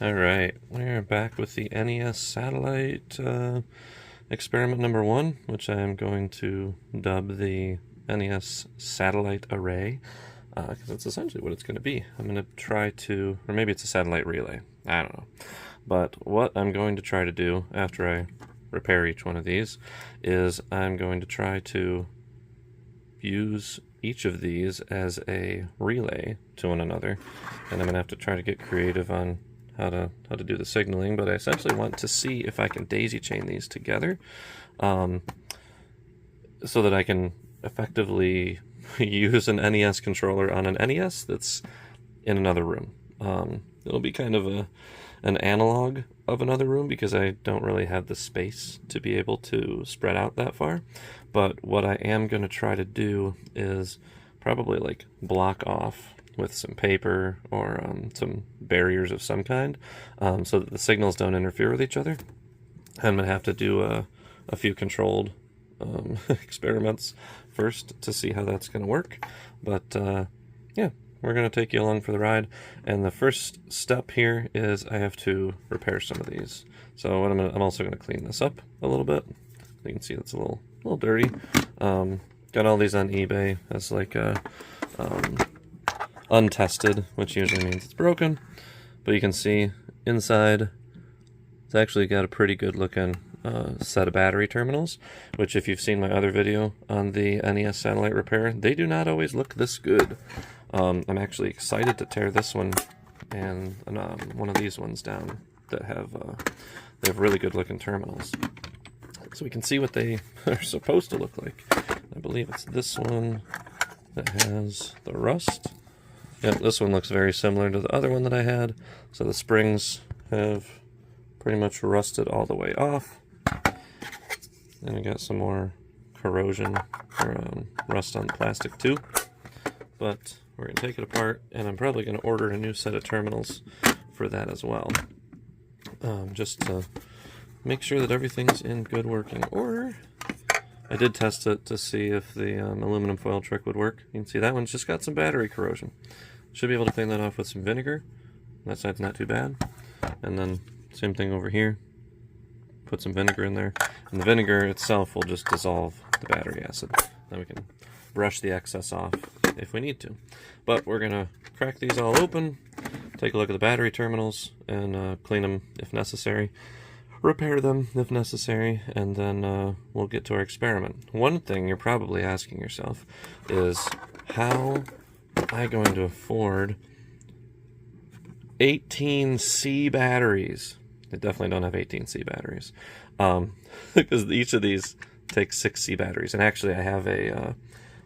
Alright, we're back with the NES Satellite experiment number 1, which I am going to dub the NES Satellite Array, because that's essentially what it's going to be. I'm going to try to, or maybe it's a satellite relay, I don't know. But what I'm going to try to do after I repair each one of these is I'm going to try to use each of these as a relay to one another, and I'm going to have to try to get creative on how to do the signaling, but I essentially want to see if I can daisy chain these together so that I can effectively use an NES controller on an NES that's in another room. It'll be kind of an analog of another room because I don't really have the space to be able to spread out that far, but what I am going to try to do is probably like block off with some paper or some barriers of some kind so that the signals don't interfere with each other. I'm going to have to do a few controlled experiments first to see how that's going to work. But yeah, we're going to take you along for the ride. And the first step here is I have to repair some of these. So what I'm also going to clean this up a little bit. You can see it's a little dirty. Got all these on eBay as like a untested, which usually means it's broken, but you can see inside it's actually got a pretty good looking set of battery terminals, which if you've seen my other video on the NES Satellite repair, they do not always look this good. I'm actually excited to tear this one and one of these ones down that they have really good looking terminals, so we can see what they are supposed to look like. I believe it's this one that has the rust. Yep, this one looks very similar to the other one that I had. So the springs have pretty much rusted all the way off. And I got some more corrosion or rust on the plastic too. But we're going to take it apart, and I'm probably going to order a new set of terminals for that as well. Just to make sure that everything's in good working order. I did test it to see if the aluminum foil trick would work. You can see that one's just got some battery corrosion. Should be able to clean that off with some vinegar. That side's not too bad. And then same thing over here. Put some vinegar in there. And the vinegar itself will just dissolve the battery acid. Then we can brush the excess off if we need to. But we're going to crack these all open, take a look at the battery terminals, and clean them if necessary. Repair them if necessary, and then we'll get to our experiment. One thing you're probably asking yourself is, how am I going to afford 18C batteries? I definitely don't have 18C batteries, because each of these takes 6C batteries. And actually I have the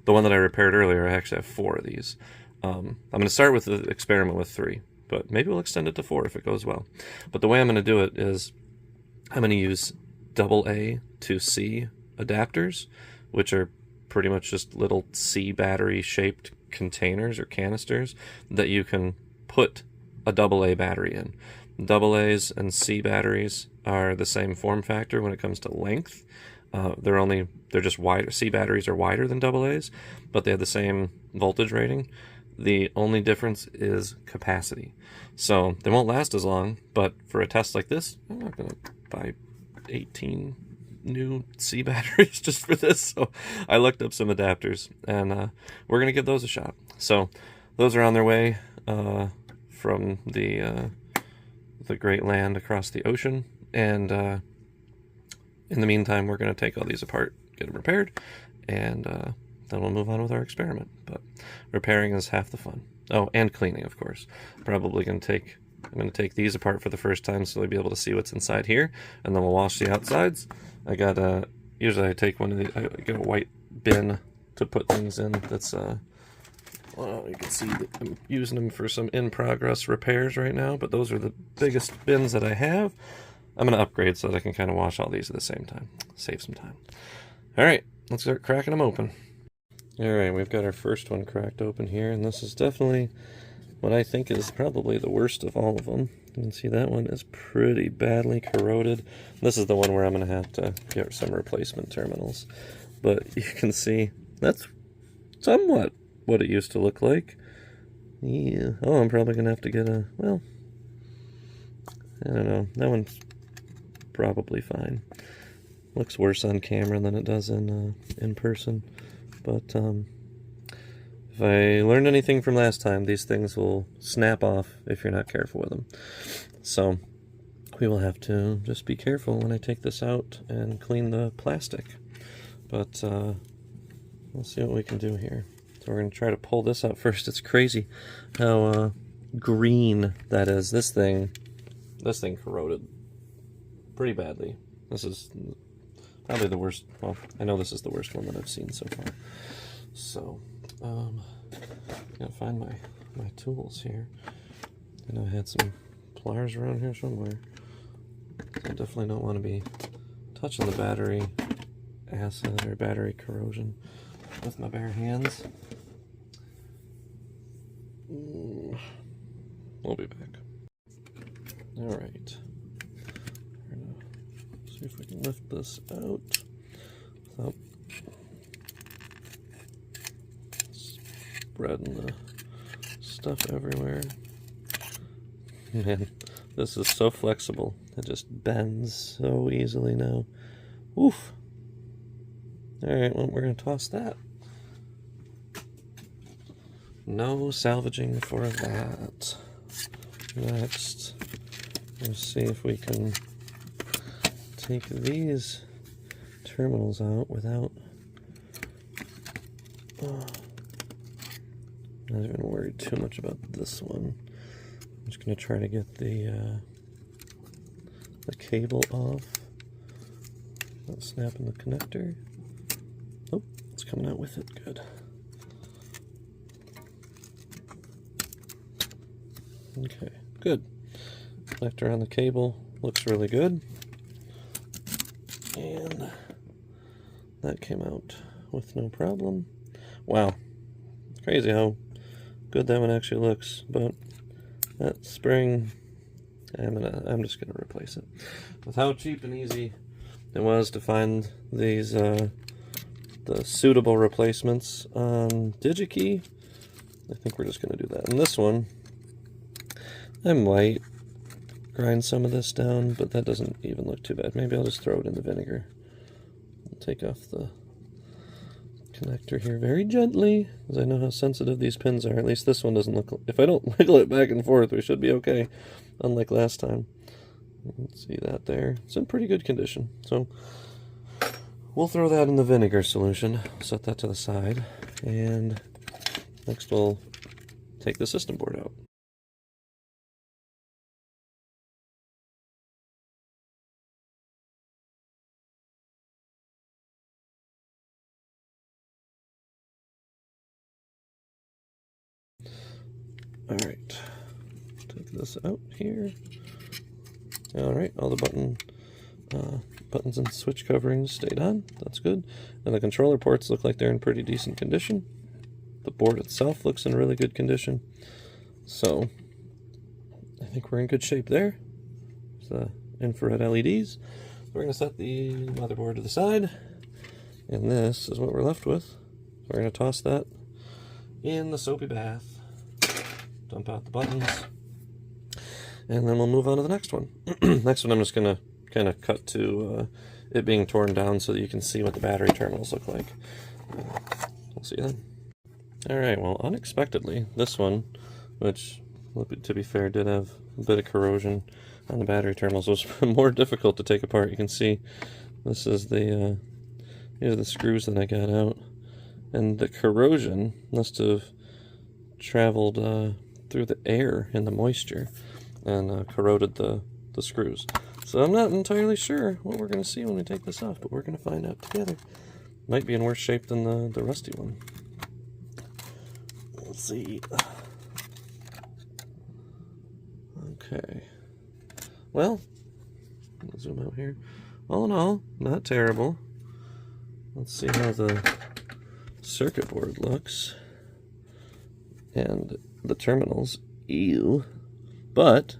one that I repaired earlier, I actually have 4 of these. I'm going to start with the experiment with 3, but maybe we'll extend it to 4 if it goes well. But the way I'm going to do it is I'm going to use AA to C adapters, which are pretty much just little C battery shaped containers or canisters that you can put a AA battery in. AA's and C batteries are the same form factor when it comes to length. They're just wider. C batteries are wider than AA's, but they have the same voltage rating. The only difference is capacity. So they won't last as long, but for a test like this, I'm not going to buy 18 new C batteries just for this. So I looked up some adapters, and we're going to give those a shot. So those are on their way from the great land across the ocean, and in the meantime we're going to take all these apart, get them repaired, and then we'll move on with our experiment. But repairing is half the fun. Oh, and cleaning, of course. Probably going to take, I'm going to take these apart for the first time so we'll be able to see what's inside here, and then we'll wash the outsides. I got usually I take one of the, I get a white bin to put things in that's well, you can see that I'm using them for some in-progress repairs right now, but those are the biggest bins that I have. I'm going to upgrade so that I can kind of wash all these at the same time. Save some time. Alright, let's start cracking them open. Alright, we've got our first one cracked open here, and this is definitely what I think is probably the worst of all of them. You can see that one is pretty badly corroded. This is the one where I'm going to have to get some replacement terminals. But you can see that's somewhat what it used to look like. Yeah. Oh, I'm probably going to have to get a, well, I don't know. That one's probably fine. Looks worse on camera than it does in person. But if I learned anything from last time, these things will snap off if you're not careful with them. So we will have to just be careful when I take this out and clean the plastic. But we'll see what we can do here. So we're going to try to pull this out first. It's crazy how green that is. This thing corroded pretty badly. This is probably the worst. Well, I know this is the worst one that I've seen so far. So, gotta find my tools here. I know I had some pliers around here somewhere. I definitely don't want to be touching the battery acid or battery corrosion with my bare hands. We'll be back. Alright. We're gonna see if we can lift this out without spreading the stuff everywhere. Man, this is so flexible. It just bends so easily now. Oof. Alright, well, we're going to toss that. No salvaging for that. Next, let's see if we can take these terminals out without... not even worried too much about this one. I'm just going to try to get the cable off. Not snapping the connector. Oh, it's coming out with it. Good. Okay, good. Connector on the cable looks really good. And that came out with no problem. Wow. It's crazy how good that one actually looks, but that spring, I'm just gonna replace it. With how cheap and easy it was to find these the suitable replacements on DigiKey, I think we're just gonna do that. And this one, I might grind some of this down, but that doesn't even look too bad. Maybe I'll just throw it in the vinegar. I'll take off the connector here very gently, because I know how sensitive these pins are. At least this one doesn't look... If I don't wiggle it back and forth, we should be okay, unlike last time. Let's see that there. It's in pretty good condition. So we'll throw that in the vinegar solution. Set that to the side. And next we'll take the system board out. Alright, take this out here. Alright, all the buttons and switch coverings stayed on. That's good. And the controller ports look like they're in pretty decent condition. The board itself looks in really good condition. So, I think we're in good shape there. There's the infrared LEDs. So we're going to set the motherboard to the side. And this is what we're left with. So we're going to toss that in the soapy bath. Dump out the buttons, and then we'll move on to the next one. Next one I'm just going to kind of cut to it being torn down so that you can see what the battery terminals look like. We'll see you then. Alright, well, unexpectedly, this one, which, to be fair, did have a bit of corrosion on the battery terminals, was more difficult to take apart. You can see this is the, these are the screws that I got out, and the corrosion must have traveled through the air and the moisture and corroded the screws. So I'm not entirely sure what we're going to see when we take this off, but we're going to find out together. Might be in worse shape than the rusty one. We'll see. Okay. Well, I'll zoom out here. All in all, not terrible. Let's see how the circuit board looks. And the terminals, ew. But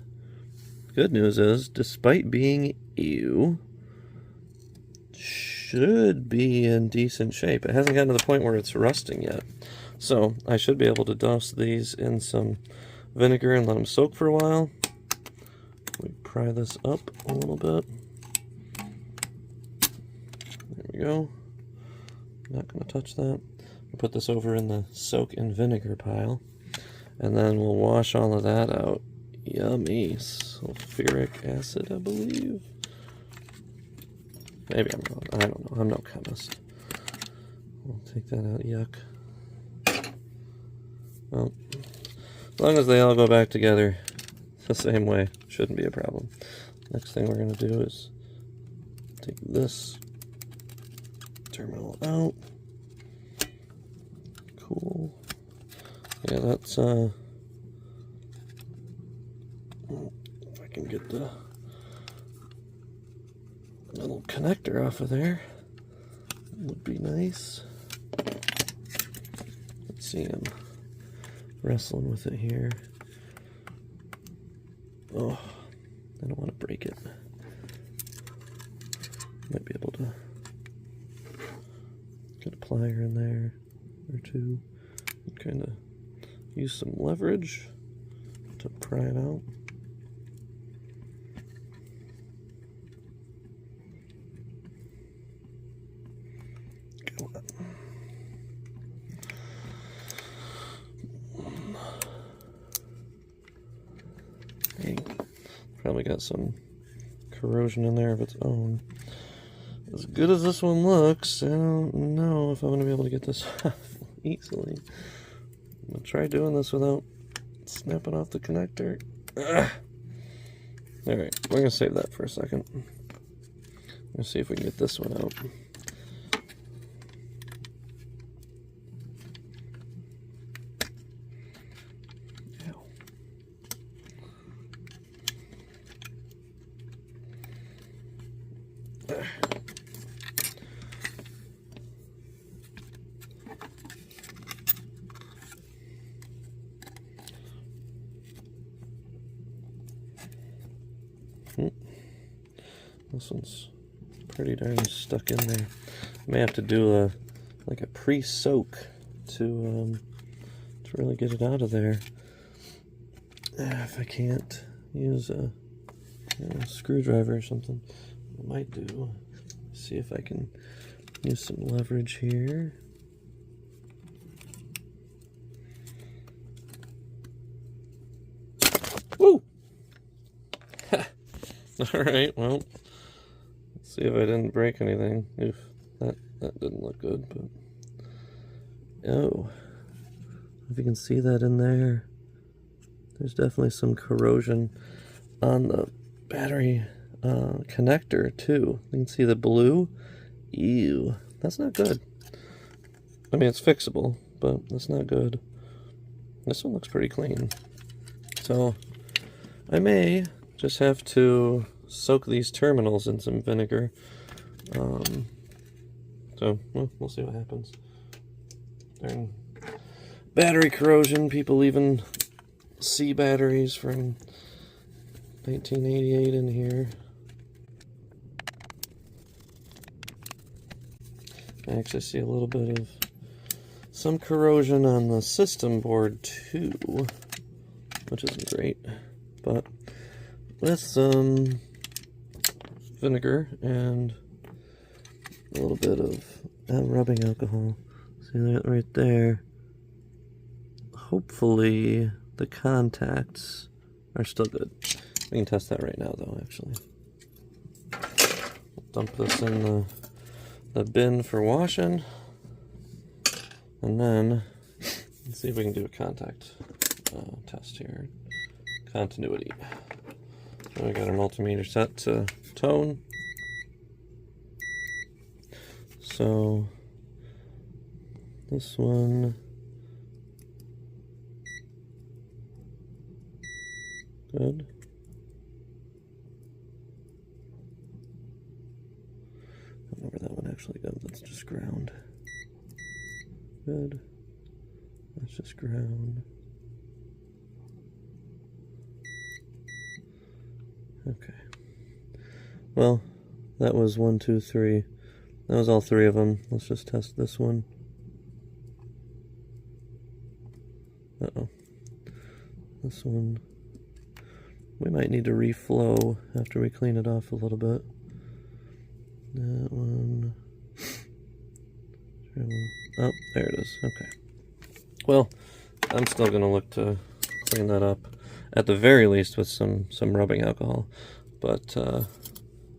good news is, despite being ew, should be in decent shape. It hasn't gotten to the point where it's rusting yet. So I should be able to douse these in some vinegar and let them soak for a while. We pry this up a little bit. There we go. Not going to touch that. We'll put this over in the soak in vinegar pile, and then we'll wash all of that out. Yummy. Sulfuric acid, I believe. Maybe I'm wrong. I don't know. I'm no chemist. We'll take that out. Yuck. Well, as long as they all go back together the same way, shouldn't be a problem. Next thing we're going to do is take this terminal out. Cool. Yeah, that's if I can get the little connector off of there, would be nice. Let's see, I'm wrestling with it here. Oh, I don't want to break it. Might be able to get a plier in there or two and kind of use some leverage to pry it out. Go on. Dang. Probably got some corrosion in there of its own. As good as this one looks, I don't know if I'm going to be able to get this off easily. I'm going to try doing this without snapping off the connector. Alright, we're going to save that for a second. Let's see if we can get this one out. This one's pretty darn stuck in there. May have to do a pre-soak to really get it out of there. If I can't use a screwdriver or something, I might do. See if I can use some leverage here. Woo! All right, well. See if I didn't break anything. Oof, that didn't look good, but oh, if you can see that in there, there's definitely some corrosion on the battery connector too. You can see the blue. Ew, that's not good. I mean, it's fixable, but that's not good. This one looks pretty clean, so I may just have to soak these terminals in some vinegar. So, well, we'll see what happens. Darn battery corrosion, people leaving C batteries from 1988 in here. I actually see a little bit of some corrosion on the system board too, which isn't great, but with some vinegar and a little bit of rubbing alcohol. See that right there? Hopefully the contacts are still good. We can test that right now though, actually. Dump this in the bin for washing. And then, let's see if we can do a contact test here. Continuity. So we got our multimeter set to tone. So this one, good. I don't know where that one actually goes. That's just ground. Good. That's just ground. Okay. Well, that was 1, 2, 3. That was all 3 of them. Let's just test this one. Uh-oh. This one. we might need to reflow after we clean it off a little bit. That one. Oh, there it is. Okay. Well, I'm still going to look to clean that up, at the very least with some rubbing alcohol. But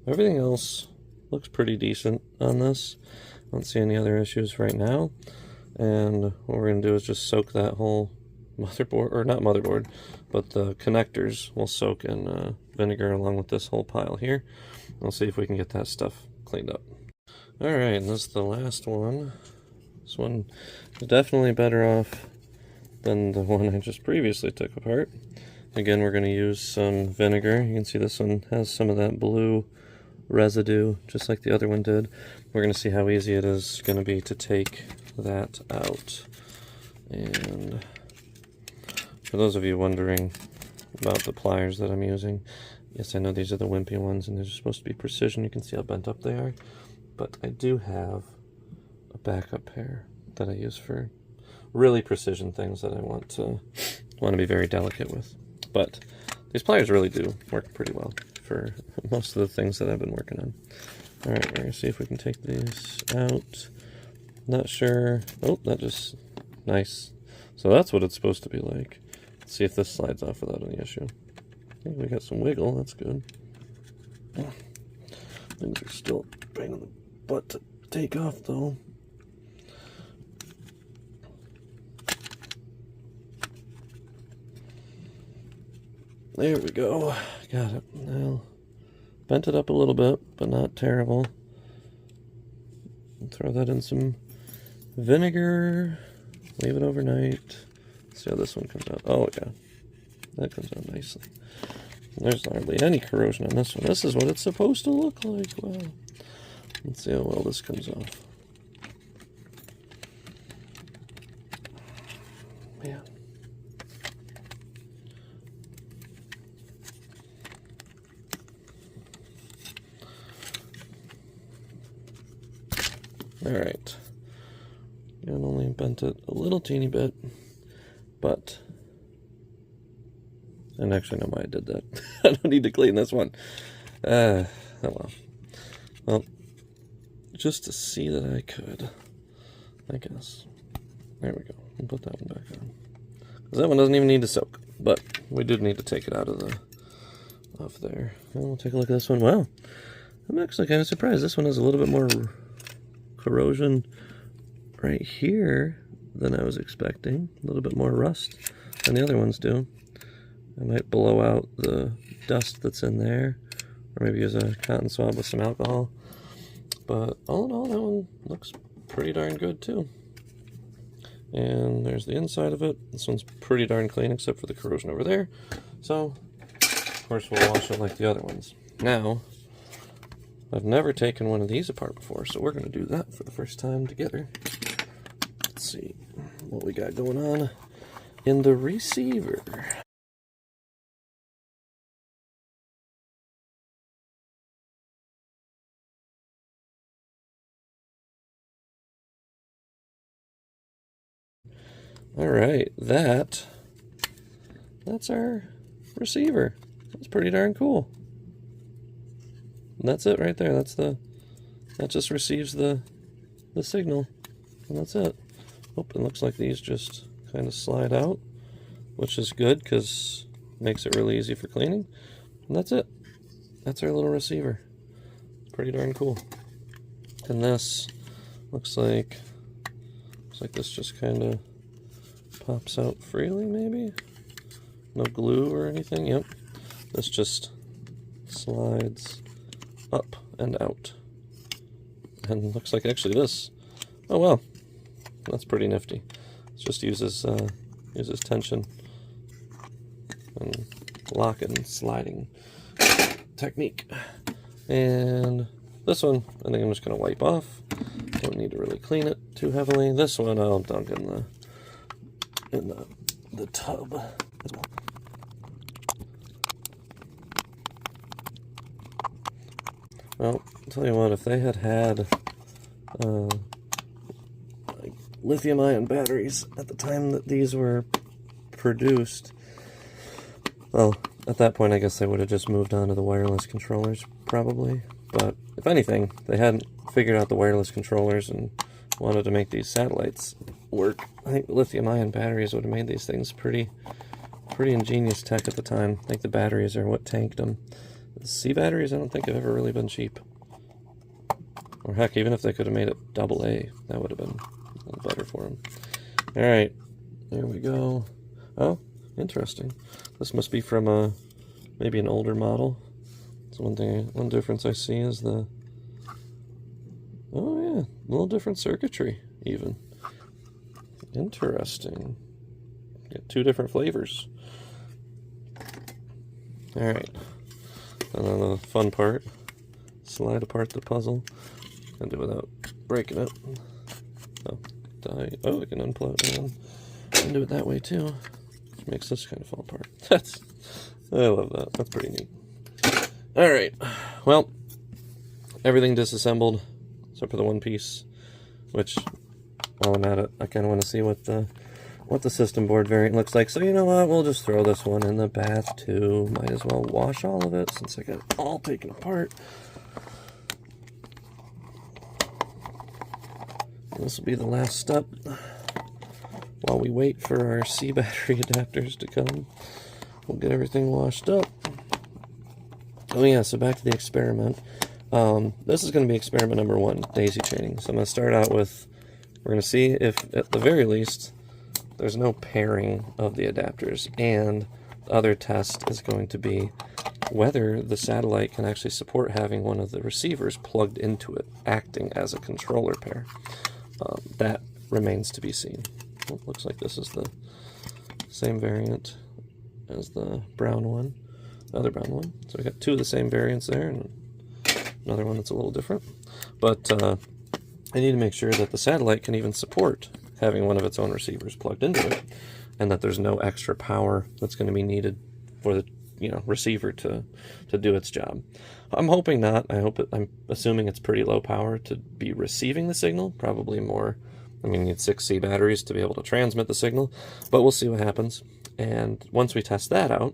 everything else looks pretty decent on this. I don't see any other issues right now. And what we're going to do is just soak that whole motherboard, or not motherboard, but the connectors will soak in vinegar along with this whole pile here. We'll see if we can get that stuff cleaned up. Alright, this is the last one. This one is definitely better off than the one I just previously took apart. Again, we're going to use some vinegar. You can see this one has some of that blue residue, just like the other one did. We're going to see how easy it is going to be to take that out. And for those of you wondering about the pliers that I'm using, yes, I know these are the wimpy ones and they're supposed to be precision. You can see how bent up they are. But I do have a backup pair that I use for really precision things that I want to be very delicate with. But these pliers really do work pretty well for most of the things that I've been working on. Alright, we're going to see if we can take these out. Not sure. Oh, that just... nice. So that's what it's supposed to be like. Let's see if this slides off without any issue. Okay, we got some wiggle, that's good. Things are still a pain in the butt to take off though. There we go. Got it. Now, bent it up a little bit, but not terrible. Throw that in some vinegar. Leave it overnight. See how this one comes out. Oh yeah, that comes out nicely. There's hardly any corrosion on this one. This is what it's supposed to look like. Wow. Let's see how well this comes off. Man. Alright. I only bent it a little teeny bit, but... and actually, no, why I did that. I don't need to clean this one. Oh well. Well, just to see that I could, I guess. There we go. I'll put that one back on. Because that one doesn't even need to soak, but we did need to take it out of there. And we'll take a look at this one. Wow. I'm actually kind of surprised. This one has a little bit more corrosion right here than I was expecting. A little bit more rust than the other ones do. I might blow out the dust that's in there, or maybe use a cotton swab with some alcohol. But all in all, that one looks pretty darn good too. And there's the inside of it. This one's pretty darn clean except for the corrosion over there. So, of course, we'll wash it like the other ones. Now, I've never taken one of these apart before, so we're going to do that for the first time together. Let's see what we got going on in the receiver. Alright, that's our receiver. That's pretty darn cool. And that's it right there. That just receives the signal. And that's it. Oh, it looks like these just kind of slide out, which is good because it makes it really easy for cleaning. And that's it. That's our little receiver. It's pretty darn cool. And this looks like this just kind of pops out freely, maybe? No glue or anything? Yep. This just slides up and out. And looks like actually this. Oh well. That's pretty nifty. It just uses tension and lock and sliding technique. And this one, I think I'm just going to wipe off. Don't need to really clean it too heavily. This one I'll dunk in the tub as well. Well, I'll tell you what, if they had like lithium-ion batteries at the time that these were produced, well, at that point, I guess they would have just moved on to the wireless controllers, probably. But if anything, they hadn't figured out the wireless controllers and wanted to make these satellites work. I think lithium-ion batteries would have made these things pretty ingenious tech at the time. I think the batteries are what tanked them. The C batteries, I don't think have ever really been cheap. Or heck, even if they could have made it AA, that would have been a little better for them. Alright, there we go. Oh, interesting. This must be from maybe an older model. So one difference I see is the... Oh yeah, a little different circuitry, even. Interesting. Got 2 different flavors. Alright. And then the fun part, slide apart the puzzle and do it without breaking it. Oh, I can unplug it and do it that way too. Which makes this kind of fall apart. I love that. That's pretty neat. Alright, well, everything disassembled except for the one piece, which, while I'm at it, I kind of want to see what the system board variant looks like. So you know what, we'll just throw this one in the bath too. Might as well wash all of it since I got it all taken apart. This will be the last step while we wait for our C battery adapters to come. We'll get everything washed up. Oh yeah, so back to the experiment. This is going to be experiment number 1, daisy chaining. So I'm going to start out with, we're going to see if, at the very least, there's no pairing of the adapters. And the other test is going to be whether the satellite can actually support having one of the receivers plugged into it, acting as a controller pair. That remains to be seen. Well, looks like this is the same variant as the brown one, the other brown one. So we got 2 of the same variants there, and another one that's a little different. But I need to make sure that the satellite can even support having one of its own receivers plugged into it, and that there's no extra power that's going to be needed for the receiver to do its job. I'm hoping not. I'm assuming it's pretty low power to be receiving the signal. Probably more. I mean, you need 6 C batteries to be able to transmit the signal, but we'll see what happens. And once we test that out,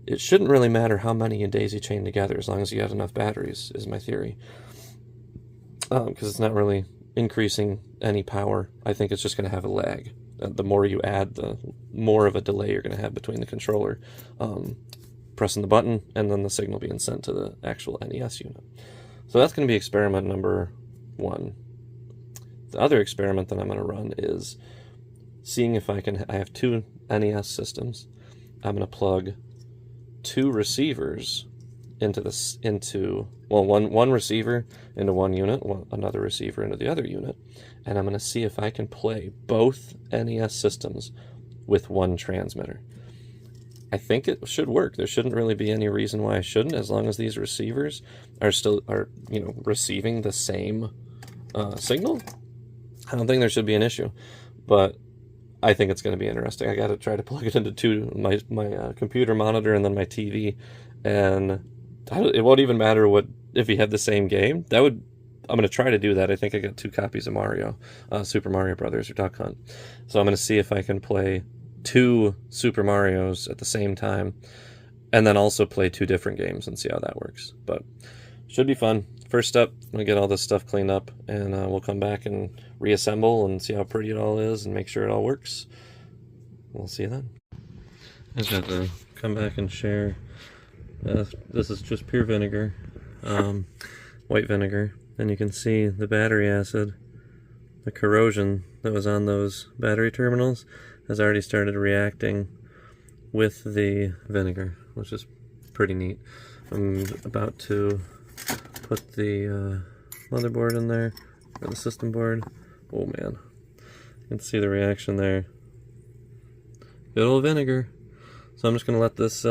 it shouldn't really matter how many you daisy chain together as long as you have enough batteries, is my theory. Because it's not really increasing any power. I think it's just going to have a lag. The more you add, the more of a delay you're going to have between the controller pressing the button and then the signal being sent to the actual NES unit. So that's going to be experiment number 1. The other experiment that I'm going to run is seeing if I have 2 NES systems. I'm going to plug 2 receivers into one receiver into one unit, another receiver into the other unit, and I'm going to see if I can play both NES systems with one transmitter. I think it should work. There shouldn't really be any reason why I shouldn't, as long as these receivers are receiving the same signal. I don't think there should be an issue, but I think it's going to be interesting. I got to try to plug it into my computer monitor and then my TV, and it won't even matter if you have the same game. I'm going to try to do that. I think I got 2 copies of Mario, Super Mario Brothers or Duck Hunt, so I'm going to see if I can play 2 Super Marios at the same time, and then also play 2 different games and see how that works. But should be fun. First step, I'm going to get all this stuff cleaned up, and we'll come back and reassemble and see how pretty it all is and make sure it all works. We'll see you then. I just have to come back and share. This is just pure vinegar, white vinegar, and you can see the battery acid, the corrosion that was on those battery terminals has already started reacting with the vinegar, which is pretty neat. I'm about to put the motherboard in there, or the system board. Oh man, you can see the reaction there. Good old vinegar. So I'm just gonna let this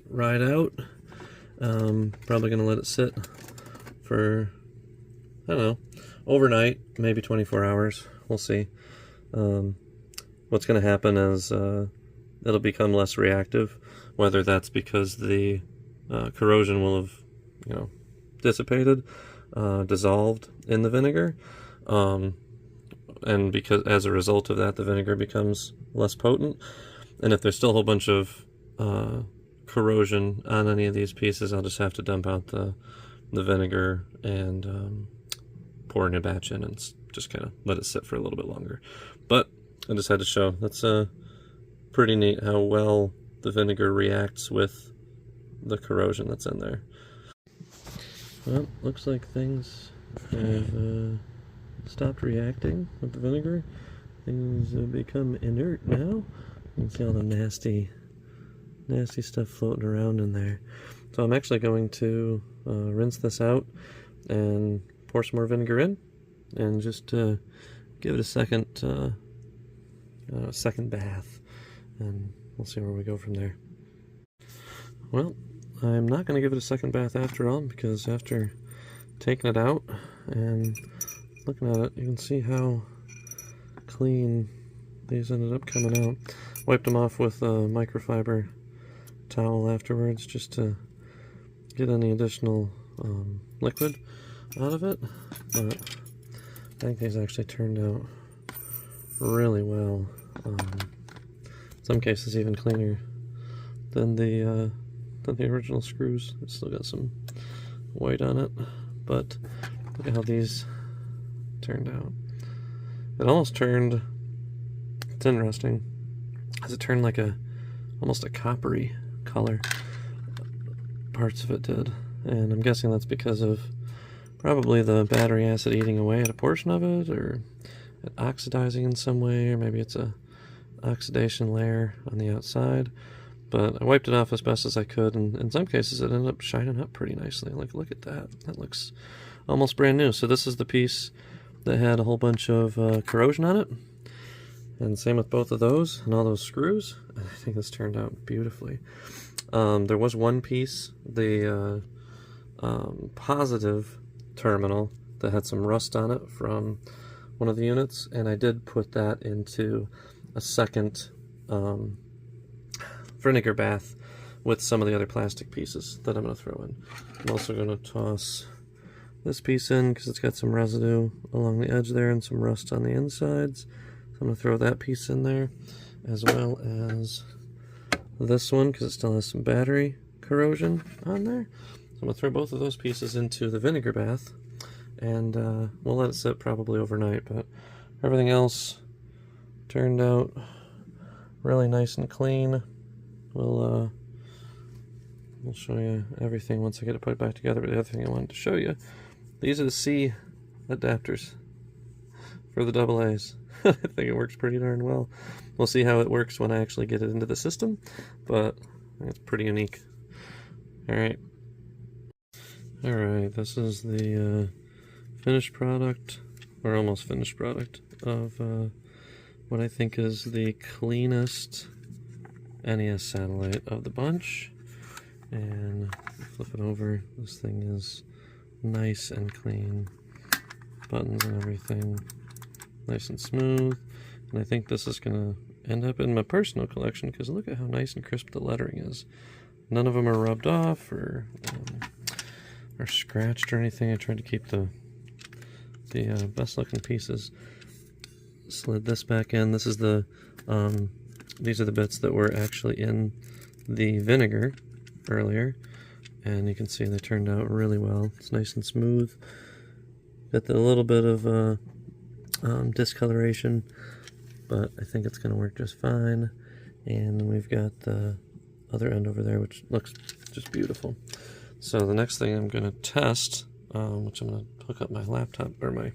ride out. Probably gonna let it sit for, I don't know, overnight, maybe 24 hours. We'll see. What's gonna happen is it'll become less reactive, whether that's because the corrosion will have dissipated, dissolved in the vinegar, and because as a result of that the vinegar becomes less potent. And if there's still a whole bunch of corrosion on any of these pieces, I'll just have to dump out the vinegar and pour a new batch in and just kind of let it sit for a little bit longer. But I just had to show, that's pretty neat how well the vinegar reacts with the corrosion that's in there. Well, looks like things have stopped reacting with the vinegar. Things have become inert now. You can see all the nasty stuff floating around in there. So I'm actually going to rinse this out and pour some more vinegar in, and just give it a second bath, and we'll see where we go from there. Well, I'm not going to give it a second bath after all, because after taking it out and looking at it, you can see how clean these ended up coming out. Wiped them off with a microfiber towel afterwards, just to get any additional liquid out of it. But I think these actually turned out really well. In some cases even cleaner than the original screws. It's still got some white on it, but look at how these turned out. It almost turned, it's interesting, as it turned like almost a coppery color. Parts of it did, and I'm guessing that's because of probably the battery acid eating away at a portion of it, or it oxidizing in some way, or maybe it's a oxidation layer on the outside. But I wiped it off as best as I could, and in some cases it ended up shining up pretty nicely. Like, look at that. That looks almost brand new. So this is the piece that had a whole bunch of corrosion on it. And same with both of those and all those screws. I think this turned out beautifully. There was one piece, the positive terminal, that had some rust on it from one of the units, and I did put that into a second vinegar bath with some of the other plastic pieces that I'm going to throw in. I'm also going to toss this piece in because it's got some residue along the edge there and some rust on the insides. So I'm going to throw that piece in there, as well as this one because it still has some battery corrosion on there. So I'm going to throw both of those pieces into the vinegar bath, and we'll let it sit probably overnight. But everything else turned out really nice and clean. We'll show you everything once I get it put back together. But the other thing I wanted to show you, these are the C adapters for the AA's. I think it works pretty darn well. We'll see how it works when I actually get it into the system, but I think it's pretty unique. Alright, this is the finished product, or almost finished product, of what I think is the cleanest NES Satellite of the bunch. And flip it over, this thing is nice and clean, buttons and everything nice and smooth, and I think this is gonna end up in my personal collection because look at how nice and crisp the lettering is. None of them are rubbed off or scratched or anything. I tried to keep the best looking pieces. Slid this back in. This is the these are the bits that were actually in the vinegar earlier, and you can see they turned out really well. It's nice and smooth. Got a little bit of discoloration, but I think it's going to work just fine. And then we've got the other end over there, which looks just beautiful. So the next thing I'm going to test, which I'm going to hook up my laptop or my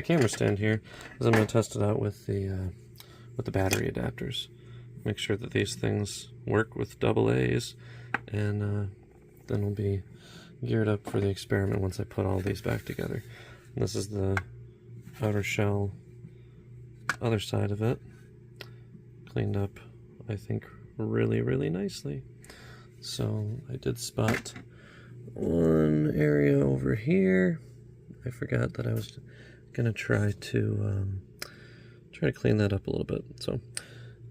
camera stand here, is I'm going to test it out with the battery adapters. Make sure that these things work with AA's, and then we'll be geared up for the experiment once I put all these back together. And this is the outer shell, other side of it, cleaned up, I think, really, really nicely. So I did spot one area over here. I forgot that I was gonna try to clean that up a little bit. So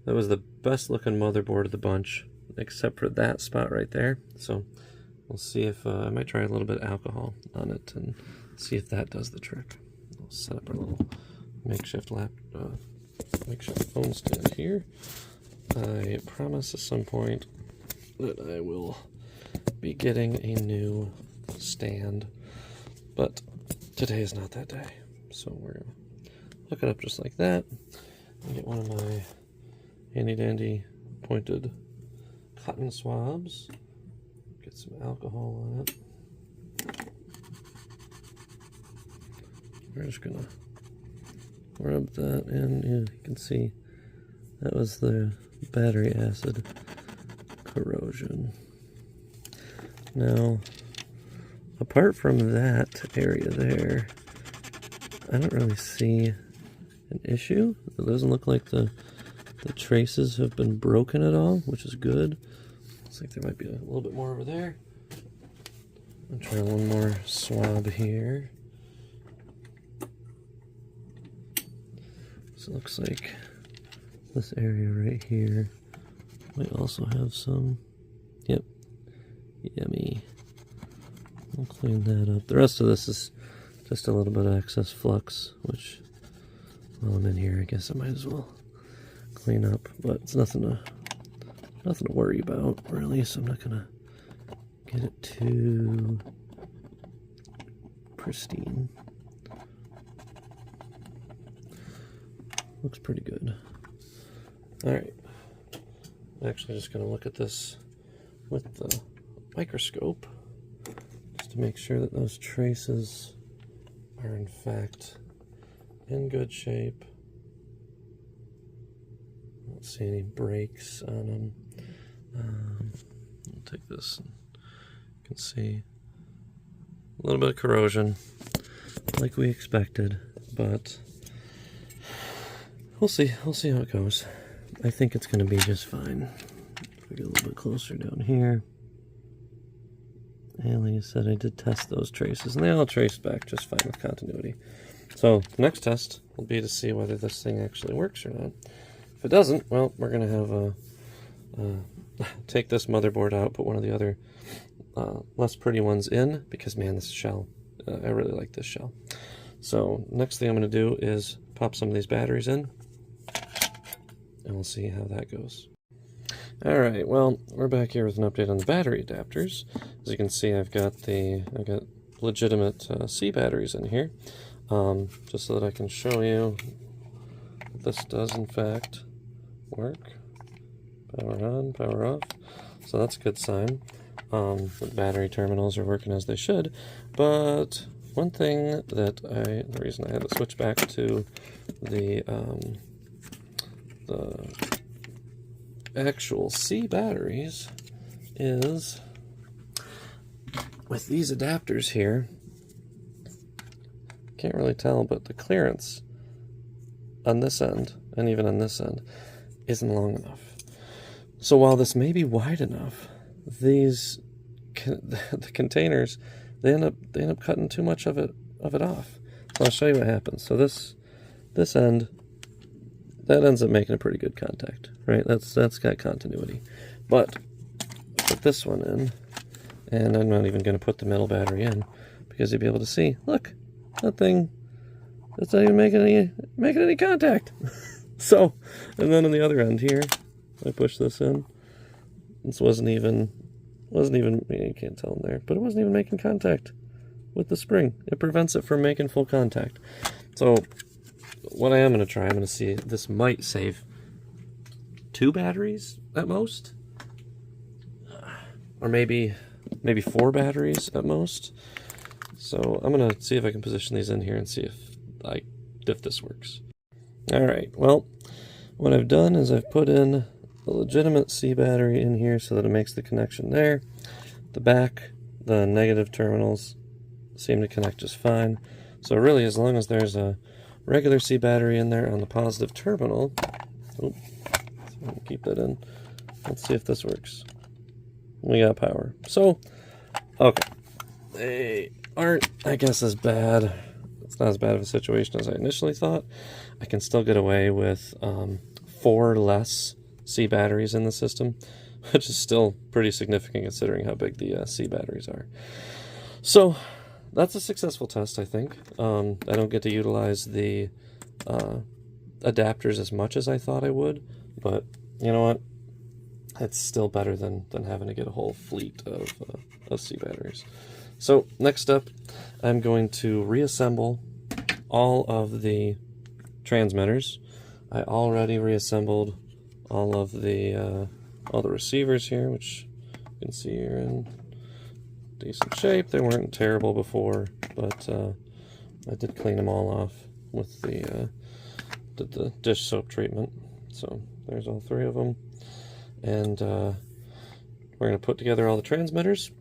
that was the best looking motherboard of the bunch, except for that spot right there. So we'll see if I might try a little bit of alcohol on it and see if that does the trick. We'll set up our little makeshift phone stand here. I promise at some point that I will be getting a new stand, but today is not that day. So we're going to hook it up just like that and get one of my handy dandy pointed cotton swabs. Get some alcohol on it. We're just going to rub that in. Yeah, you can see that was the battery acid corrosion. Now, apart from that area there, I don't really see an issue. It doesn't look like the traces have been broken at all, which is good. Looks like there might be a little bit more over there. I'll try one more swab here. So it looks like this area right here might also have some. Yep. Yummy. I'll clean that up. The rest of this is just a little bit of excess flux, which, while I'm in here, I guess I might as well clean up. But it's nothing to worry about, really, so I'm not gonna get it too pristine. Looks pretty good. Alright. I'm actually just gonna look at this with the microscope just to make sure that those traces are in fact in good shape. I don't see any breaks on them. I'll take this and you can see a little bit of corrosion like we expected, but we'll see how it goes. I think it's going to be just fine. If we get a little bit closer down here. And like I said, I did test those traces, and they all traced back just fine with continuity. So the next test will be to see whether this thing actually works or not. If it doesn't, well, we're going to have take this motherboard out, put one of the other less pretty ones in, because man, this shell, I really like this shell. So next thing I'm going to do is pop some of these batteries in, and we'll see how that goes. Alright, well, we're back here with an update on the battery adapters. As you can see, I've got legitimate C batteries in here, just so that I can show you that this does in fact work. Power on, power off. So that's a good sign. The battery terminals are working as they should, but one thing that the reason I had to switch back to the actual C batteries is with these adapters here. Can't really tell, but the clearance on this end and even on this end isn't long enough. So while this may be wide enough, the containers they end up cutting too much of it off. So I'll show you what happens. So this end, that ends up making a pretty good contact, right? That's got continuity. But put this one in, and I'm not even going to put the middle battery in because you'll be able to see. Look, that thing, that's not even making any contact. So, and then on the other end here, I push this in. This wasn't even you can't tell in there, but it wasn't even making contact with the spring. It prevents it from making full contact. So what I am going to try, I'm going to see, this might save 2 batteries at most, or maybe 4 batteries at most. So I'm going to see if I can position these in here and see if this works. Alright, well, what I've done is I've put in a legitimate C battery in here so that it makes the connection there. The back, the negative terminals seem to connect just fine. So really, as long as there's a regular C battery in there on the positive terminal, oops, so keep that in. Let's see if this works. We got power. So, okay, they aren't, I guess, as bad. It's not as bad of a situation as I initially thought. I can still get away with 4 less C batteries in the system, which is still pretty significant considering how big the C batteries are. So that's a successful test, I think. I don't get to utilize the adapters as much as I thought I would, but you know what? it's still better than having to get a whole fleet of C batteries. So next up, I'm going to reassemble all of the transmitters. I already reassembled all the receivers here, which you can see are in decent shape. They weren't terrible before, but I did clean them all off with the dish soap treatment. So there's all 3 of them. And we're going to put together all the transmitters,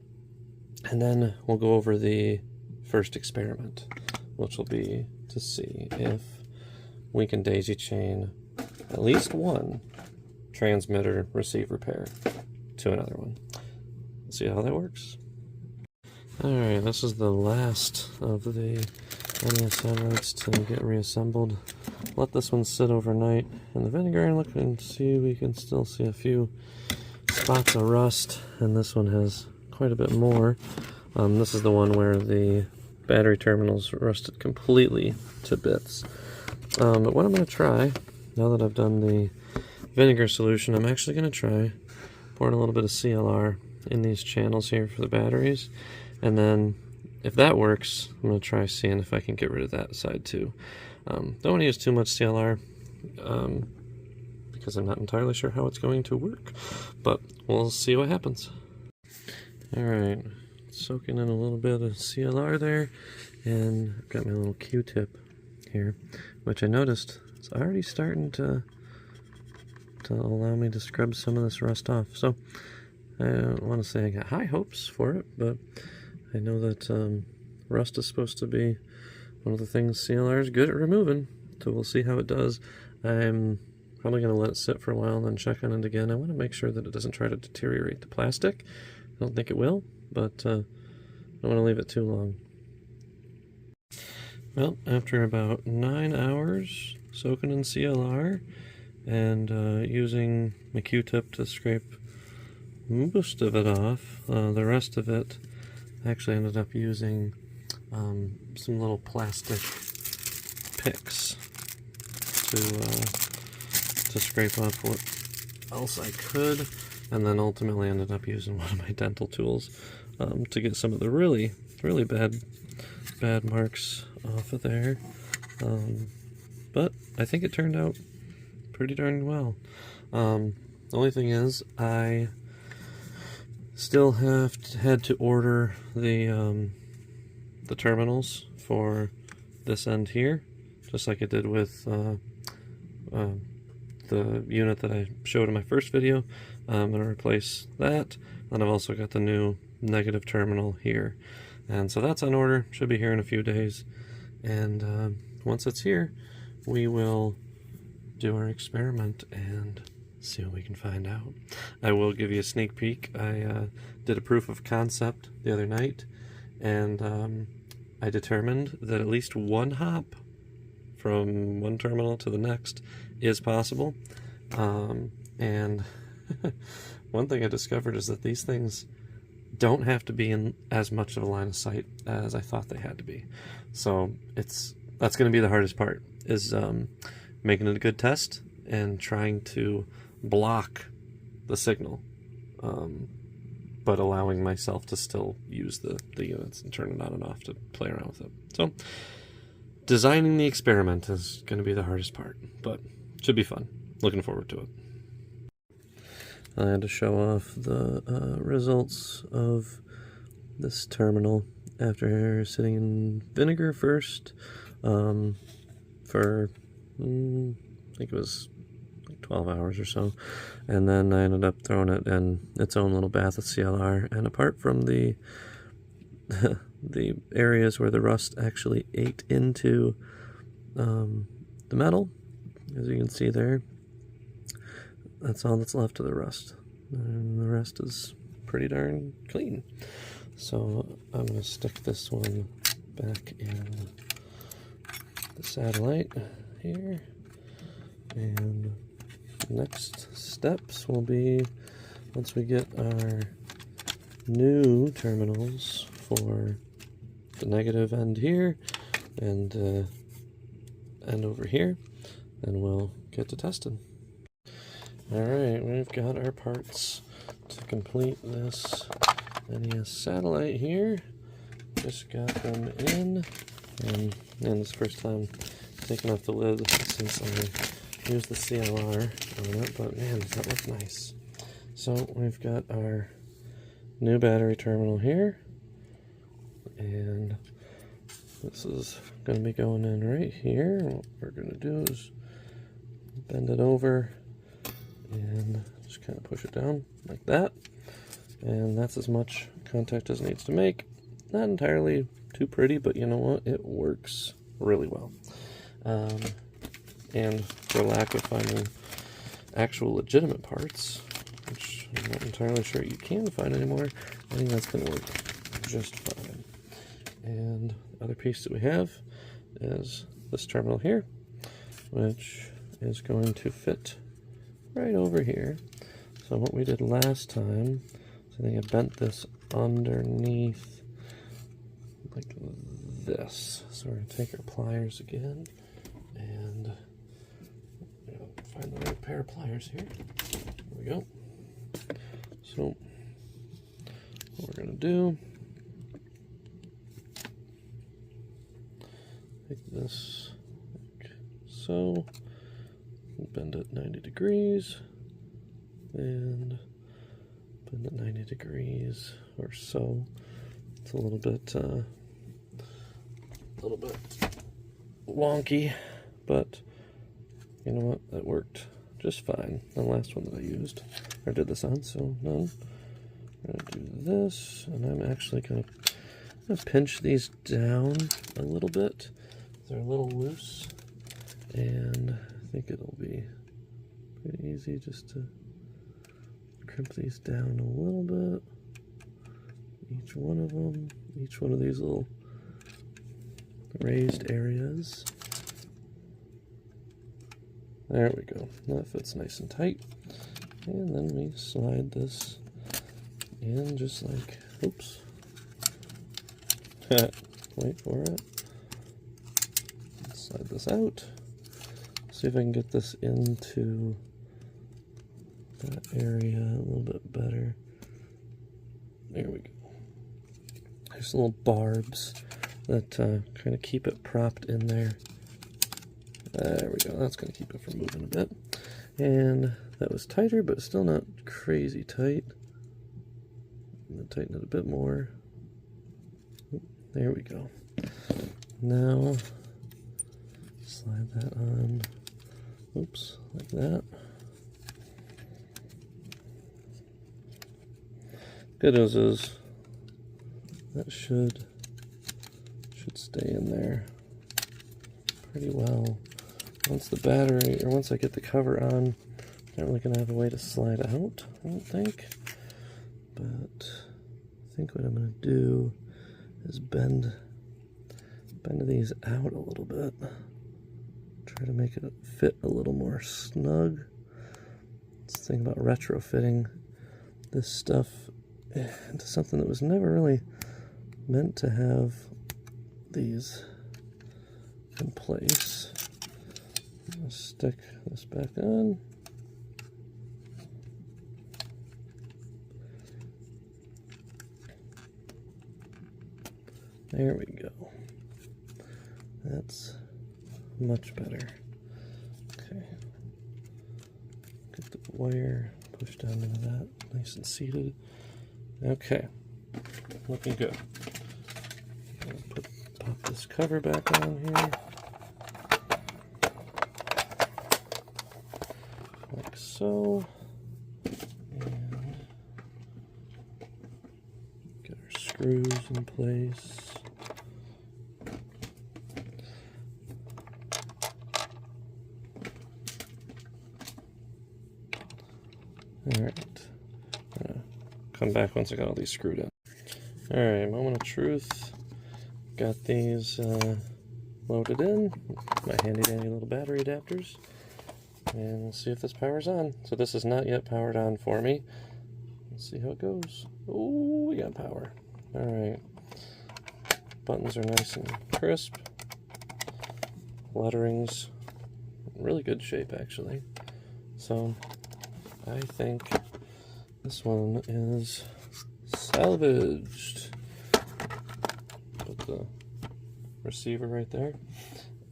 and then we'll go over the first experiment, which will be to see if we can daisy chain at least one transmitter receiver pair to another one. Let's see how that works. Alright, this is the last of the NES Satellites to get reassembled. Let this one sit overnight in the vinegar and look and see. We can still see a few spots of rust, and this one has quite a bit more. This is the one where the battery terminals rusted completely to bits. But what I'm going to try, now that I've done the vinegar solution, I'm actually going to try pouring a little bit of CLR in these channels here for the batteries, and then if that works, I'm going to try seeing if I can get rid of that side too. Don't want to use too much CLR because I'm not entirely sure how it's going to work, but we'll see what happens. Alright, soaking in a little bit of CLR there, and I've got my little Q-tip here, which I noticed is already starting to allow me to scrub some of this rust off. So I don't want to say I got high hopes for it, but I know that rust is supposed to be one of the things CLR is good at removing, so we'll see how it does. I'm probably going to let it sit for a while and then check on it again. I want to make sure that it doesn't try to deteriorate the plastic. I don't think it will, but I don't want to leave it too long. Well, after about 9 hours soaking in CLR and using my Q-tip to scrape most of it off, the rest of it I actually ended up using some little plastic picks to scrape off what else I could, and then ultimately ended up using one of my dental tools to get some of the really bad marks off of there. But I think it turned out pretty darn well. The only thing is, I still had to order the terminals for this end here, just like I did with the unit that I showed in my first video. I'm going to replace that, and I've also got the new negative terminal here, and so that's on order. Should be here in a few days, and once it's here, we will do our experiment and see what we can find out. I will give you a sneak peek. I did a proof of concept the other night, and I determined that at least one hop from one terminal to the next is possible. And one thing I discovered is that these things don't have to be in as much of a line of sight as I thought they had to be. So that's going to be the hardest part, is making it a good test and trying to block the signal, but allowing myself to still use the units and turn it on and off to play around with it. So designing the experiment is going to be the hardest part, but should be fun. Looking forward to it. I had to show off the results of this terminal after sitting in vinegar first for I think it was 12 hours or so, and then I ended up throwing it in its own little bath of CLR, and apart from the the areas where the rust actually ate into the metal, as you can see there, that's all that's left of the rust, and the rest is pretty darn clean. So I'm going to stick this one back in the satellite here, and next steps will be, once we get our new terminals for the negative end here and end over here, then we'll get to testing. Alright, we've got our parts to complete this NES Satellite here. Just got them in, and this first time taking off the lid since I used the CLR on it, but man, does that look nice. So we've got our new battery terminal here, and this is going to be going in right here. What we're going to do is bend it over and just kind of push it down like that, and that's as much contact as it needs to make. Not entirely too pretty, but you know what, it works really well. And for lack of finding actual legitimate parts, which I'm not entirely sure you can find anymore, I think that's going to work just fine. And the other piece that we have is this terminal here, which is going to fit right over here. So what we did last time, I think I bent this underneath like this. So we're going to take our pliers again and find the right pair of pliers here. There we go. So what we're going to do, take this like so, bend it 90 degrees, and bend it 90 degrees or so. It's a little bit wonky, but you know what, that worked just fine. The last one that I used, or did this on, so none. I'm gonna do this, and I'm actually gonna pinch these down a little bit. They're a little loose, and I think it'll be pretty easy just to crimp these down a little bit. Each one of them, each one of these little raised areas. There we go. That fits nice and tight. And then we slide this in just like, oops. Wait for it. Slide this out. See if I can get this into that area a little bit better. There we go. There's little barbs that kind of keep it propped in there. There we go. That's going to keep it from moving a bit. And that was tighter, but still not crazy tight. I'm going to tighten it a bit more. There we go. Now, slide that on. Oops, like that. Good news is that should stay in there pretty well. Once the battery, or once I get the cover on, I'm not really gonna have a way to slide out, I don't think. But I think what I'm gonna do is bend these out a little bit. Try to make it fit a little more snug. Let's think about retrofitting this stuff into something that was never really meant to have these in place. I'm gonna stick this back on. There we go. That's much better. Okay. Get the wire pushed down into that, nice and seated. Okay, looking good. Pop this cover back on here. Like so. And get our screws in place. Alright. Come back once I got all these screwed in. Alright, moment of truth. Got these loaded in. My handy dandy little battery adapters. And we'll see if this powers on. So this is not yet powered on for me. Let's see how it goes. Oh, we got power. Alright. Buttons are nice and crisp. Lettering's in really good shape actually. So I think this one is salvaged. Put the receiver right there.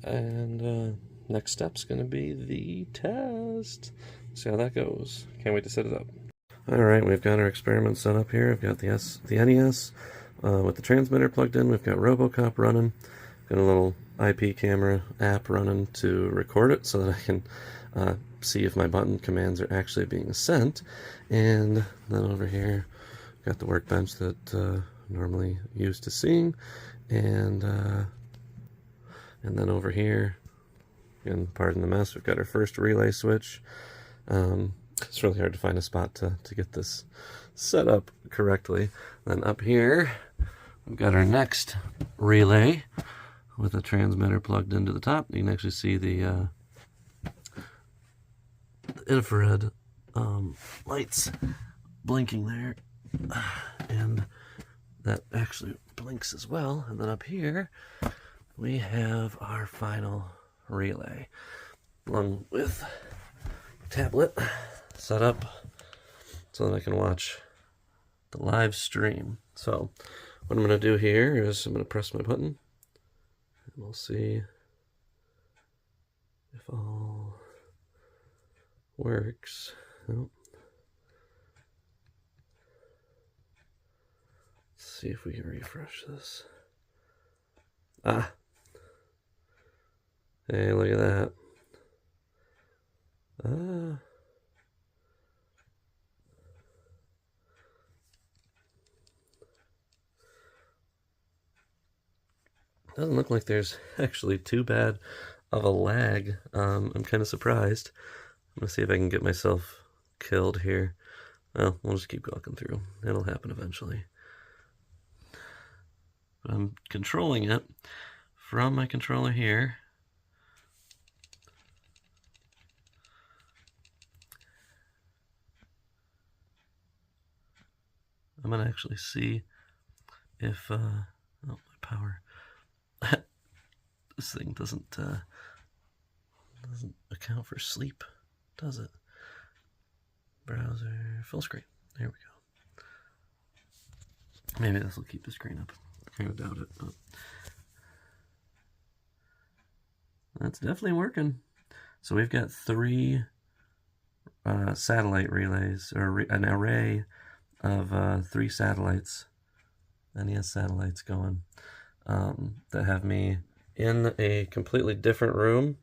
And next step's going to be the test. See how that goes. Can't wait to set it up. Alright, we've got our experiment set up here. I've got the NES with the transmitter plugged in. We've got Robocop running. Got a little IP camera app running to record it so that I can see if my button commands are actually being sent. And then over here, got the workbench that normally used to seeing. And then over here, again, pardon the mess, we've got our first relay switch. It's really hard to find a spot to get this set up correctly. Then up here, we've got our next relay with a transmitter plugged into the top. You can actually see the infrared lights blinking there. And that actually blinks as well. And then up here, we have our final relay, along with tablet set up so that I can watch the live stream. So what I'm going to do here is I'm going to press my button and we'll see if all works. Oh. Let's see if we can refresh this. Ah, hey, look at that. Doesn't look like there's actually too bad of a lag. I'm kind of surprised. I'm gonna see if I can get myself killed here. Well, we'll just keep walking through. It'll happen eventually. But I'm controlling it from my controller here. I'm gonna actually see if oh, my power. This thing doesn't account for sleep, does it? Browser full screen. There we go. Maybe this will keep the screen up. I kind of doubt it. But that's definitely working. So we've got 3 satellite relays, or an array of 3 satellites, NES satellites going, that have me in a completely different room.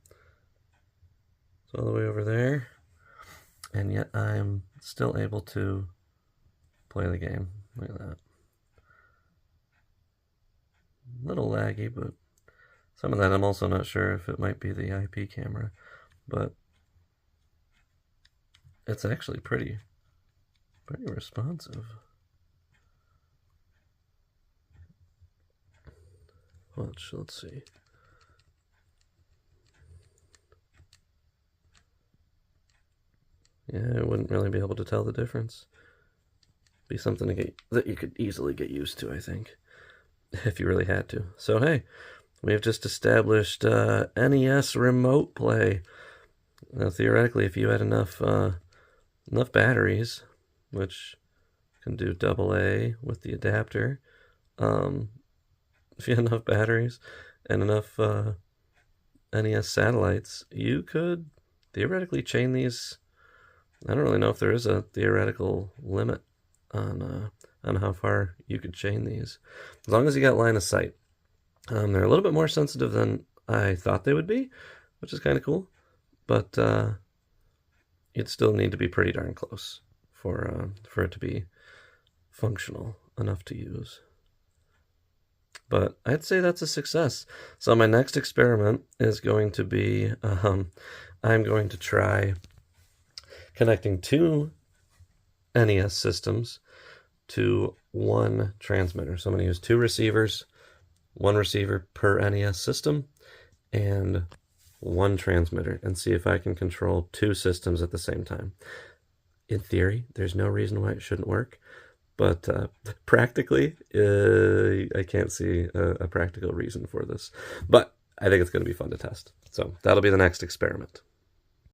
It's all the way over there, and yet I'm still able to play the game. Look at that. A little laggy, but some of that I'm also not sure if it might be the IP camera, but it's actually pretty responsive. Let's see. Yeah, I wouldn't really be able to tell the difference. Be something that you could easily get used to, I think, if you really had to. So hey, we've just established NES remote play. Now, theoretically, if you had enough batteries, which can do AA with the adapter, if you had enough batteries and enough NES satellites, you could theoretically chain these. I don't really know if there is a theoretical limit on how far you could chain these, as long as you got line of sight. They're a little bit more sensitive than I thought they would be, which is kind of cool, but you'd still need to be pretty darn close for it to be functional enough to use. But I'd say that's a success. So my next experiment is going to be, I'm going to try connecting 2 NES systems to 1 transmitter. So I'm going to use 2 receivers, 1 receiver per NES system, and 1 transmitter, and see if I can control 2 systems at the same time. In theory, there's no reason why it shouldn't work. But practically, I can't see a practical reason for this. But I think it's going to be fun to test. So that'll be the next experiment.